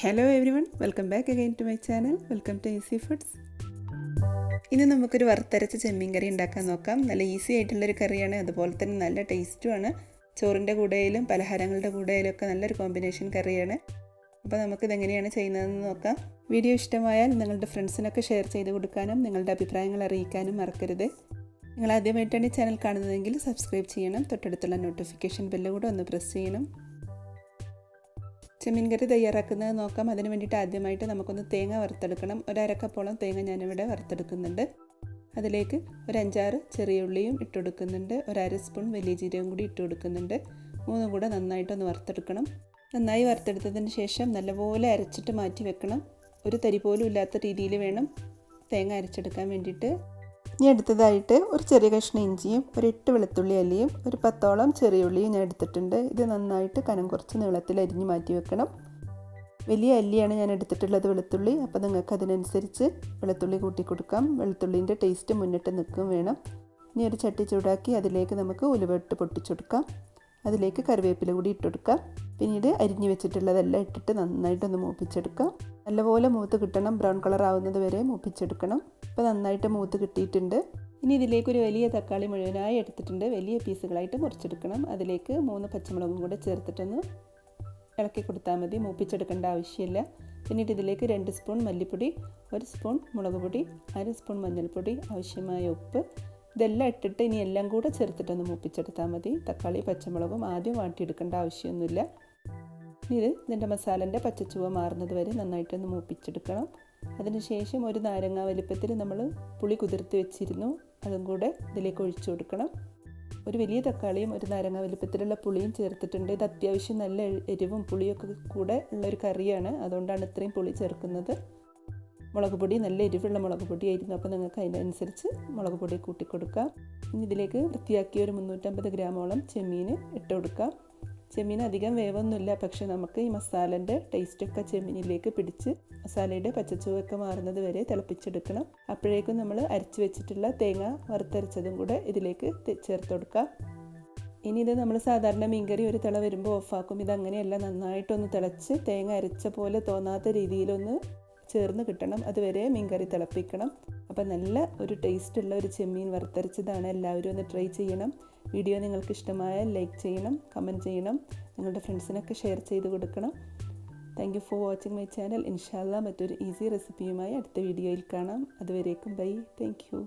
Hello everyone, welcome back again to my channel. Welcome to EasyFoods. ഇന്ന് നമുക്കൊരു വറുത്തരച്ച ചെമ്മീൻ കറി ഉണ്ടാക്കാൻ നോക്കാം. നല്ല ഈസി ആയിട്ടുള്ളൊരു കറിയാണ്, അതുപോലെ തന്നെ നല്ല ടേസ്റ്റുമാണ്. ചോറിൻ്റെ കൂടെയിലും പലഹാരങ്ങളുടെ കൂടെയിലും ഒക്കെ നല്ലൊരു കോമ്പിനേഷൻ കറിയാണ്. അപ്പോൾ നമുക്കിതെങ്ങനെയാണ് ചെയ്യുന്നതെന്ന് നോക്കാം. വീഡിയോ ഇഷ്ടമായാൽ നിങ്ങളുടെ ഫ്രണ്ട്സിനൊക്കെ ഷെയർ ചെയ്ത് കൊടുക്കാനും നിങ്ങളുടെ അഭിപ്രായങ്ങൾ അറിയിക്കാനും മറക്കരുത്. നിങ്ങൾ ആദ്യമായിട്ടാണ് ഈ ചാനൽ കാണുന്നതെങ്കിൽ സബ്സ്ക്രൈബ് ചെയ്യണം. തൊട്ടടുത്തുള്ള നോട്ടിഫിക്കേഷൻ ബെല്ല് കൂടെ ഒന്ന് പ്രസ് ചെയ്യണം. ചെമ്മീൻ കറി തയ്യാറാക്കുന്നത് നോക്കാം. അതിന് വേണ്ടിയിട്ട് ആദ്യമായിട്ട് നമുക്കൊന്ന് തേങ്ങ വറുത്തെടുക്കണം. ഒരു അരക്കപ്പോളം തേങ്ങ ഞാനിവിടെ വറുത്തെടുക്കുന്നുണ്ട്. അതിലേക്ക് ഒരു 5-6 ചെറിയ ഉള്ളിയും ഇട്ട് കൊടുക്കുന്നുണ്ട്. ഒരു അര സ്പൂൺ വലിയ ജീരകം കൂടി ഇട്ട് കൊടുക്കുന്നുണ്ട്. മൂന്നും കൂടെ നന്നായിട്ടൊന്ന് വറുത്തെടുക്കണം. നന്നായി വറുത്തെടുത്തതിന് ശേഷം നല്ലപോലെ അരച്ചിട്ട് മാറ്റി വെക്കണം. ഒരു തരി പോലും ഇല്ലാത്ത രീതിയിൽ വേണം തേങ്ങ അരച്ചെടുക്കാൻ വേണ്ടിയിട്ട്. ഇനി അടുത്തതായിട്ട് ഒരു ചെറിയ കഷ്ണം ഇഞ്ചിയും ഒരു 8 വെളുത്തുള്ളി അല്ലിയും ഒരു 10ഓളം ചെറിയ ഉള്ളിയും ഞാൻ എടുത്തിട്ടുണ്ട്. ഇത് നന്നായിട്ട് കനം കുറച്ച് നീളത്തിൽ അരിഞ്ഞ് മാറ്റി വെക്കണം. വലിയ അല്ലിയാണ് ഞാൻ എടുത്തിട്ടുള്ളത് വെളുത്തുള്ളി. അപ്പോൾ നിങ്ങൾക്ക് അതിനനുസരിച്ച് വെളുത്തുള്ളി കൂട്ടി കൊടുക്കാം. വെളുത്തുള്ളിൻ്റെ ടേസ്റ്റ് മുന്നിട്ട് നിൽക്കും വേണം. ഇനി ഒരു ചട്ടി ചൂടാക്കി അതിലേക്ക് നമുക്ക് ഉലുവ ഇട്ട് പൊട്ടിച്ചെടുക്കാം. അതിലേക്ക് കറിവേപ്പില കൂടി ഇട്ട് കൊടുക്കാം. പിന്നീട് അരിഞ്ഞ് വെച്ചിട്ടുള്ളതെല്ലാം ഇട്ടിട്ട് നന്നായിട്ടൊന്ന് മൂപ്പിച്ചെടുക്കാം. നല്ലപോലെ മൂത്ത് കിട്ടണം. ബ്രൗൺ കളർ ആവുന്നത് വരെ മൂപ്പിച്ചെടുക്കണം. ഇപ്പോൾ നന്നായിട്ട് മൂത്ത് കിട്ടിയിട്ടുണ്ട്. ഇനി ഇതിലേക്ക് ഒരു വലിയ തക്കാളി മുഴുവനായി എടുത്തിട്ടുണ്ട്. വലിയ പീസുകളായിട്ട് മുറിച്ചെടുക്കണം. അതിലേക്ക് 3 പച്ചമുളകും കൂടെ ചേർത്തിട്ടൊന്ന് ഇളക്കി കൊടുത്താൽ മതി. മൂപ്പിച്ചെടുക്കേണ്ട ആവശ്യമില്ല. പിന്നീട് ഇതിലേക്ക് 2 സ്പൂൺ മല്ലിപ്പൊടി, 1 സ്പൂൺ മുളക് പൊടി, 1/2 സ്പൂൺ മഞ്ഞൾപ്പൊടി, ആവശ്യമായ ഉപ്പ്, ഇതെല്ലാം ഇട്ടിട്ട് ഇനി എല്ലാം കൂടെ ചേർത്തിട്ടൊന്ന് മൂപ്പിച്ചെടുത്താൽ മതി. തക്കാളി പച്ചമുളകും ആദ്യം വാട്ടിയെടുക്കേണ്ട ആവശ്യമൊന്നുമില്ല. ഇനി ഇതിൻ്റെ മസാലൻ്റെ പച്ചച്ചുവ മാറുന്നത് വരെ നന്നായിട്ടൊന്ന് മൂപ്പിച്ചെടുക്കണം. അതിനുശേഷം ഒരു നാരങ്ങ വലിപ്പത്തിൽ നമ്മൾ പുളി കുതിർത്ത് വെച്ചിരുന്നു, അതും കൂടെ ഇതിലേക്ക് ഒഴിച്ചു കൊടുക്കണം. ഒരു വലിയ തക്കാളിയും ഒരു നാരങ്ങ വലിപ്പത്തിലുള്ള പുളിയും ചേർത്തിട്ടുണ്ട്. ഇത് അത്യാവശ്യം നല്ല എരിവും പുളിയൊക്കെ കൂടെ ഉള്ളൊരു കറിയാണ്, അതുകൊണ്ടാണ് ഇത്രയും പുളി ചേർക്കുന്നത്. മുളക് പൊടി നല്ല എരിവുള്ള മുളക് പൊടിയായിരുന്നു, അപ്പോൾ നിങ്ങൾക്ക് അതിനനുസരിച്ച് മുളക് പൊടി കൂട്ടിക്കൊടുക്കാം. ഇനി ഇതിലേക്ക് വൃത്തിയാക്കിയ ഒരു 350 ഗ്രാമോളം ചെമ്മീൻ ഇട്ട് കൊടുക്കാം. ചെമ്മീൻ അധികം വേവൊന്നുമില്ല, പക്ഷെ നമുക്ക് ഈ മസാലൻ്റെ ടേസ്റ്റൊക്കെ ചെമ്മീനിലേക്ക് പിടിച്ച് മസാലയുടെ പച്ചച്ചുവയൊക്കെ മാറുന്നത് വരെ തിളപ്പിച്ചെടുക്കണം. അപ്പോഴേക്കും നമ്മൾ അരച്ച് വെച്ചിട്ടുള്ള തേങ്ങ വറുത്തരച്ചതും കൂടെ ഇതിലേക്ക് ചേർത്ത് കൊടുക്കാം. ഇനി ഇത് നമ്മൾ സാധാരണ മീൻകറി ഒരു തിള വരുമ്പോൾ ഓഫാക്കും. ഇതങ്ങനെയല്ല, നന്നായിട്ടൊന്ന് തിളച്ച് തേങ്ങ അരച്ച പോലെ തോന്നാത്ത രീതിയിലൊന്ന് ചേർന്ന് കിട്ടണം. അതുവരെ മീൻകറി തിളപ്പിക്കണം. അപ്പോൾ നല്ല ഒരു ടേസ്റ്റുള്ള ഒരു ചെമ്മീൻ വറുത്തരച്ചതാണ്. എല്ലാവരും ഒന്ന് ട്രൈ ചെയ്യണം. വീഡിയോ നിങ്ങൾക്ക് ഇഷ്ടമായാൽ ലൈക്ക് ചെയ്യണം, കമൻറ്റ് ചെയ്യണം, നിങ്ങളുടെ ഫ്രണ്ട്സിനൊക്കെ ഷെയർ ചെയ്ത് കൊടുക്കണം. Thank you for watching my channel. ഇൻഷാ അല്ലാഹ് മറ്റൊരു ഈസി റെസിപ്പിയുമായി അടുത്ത വീഡിയോയിൽ കാണാം. അതുവരേക്കും ബൈ. Thank you.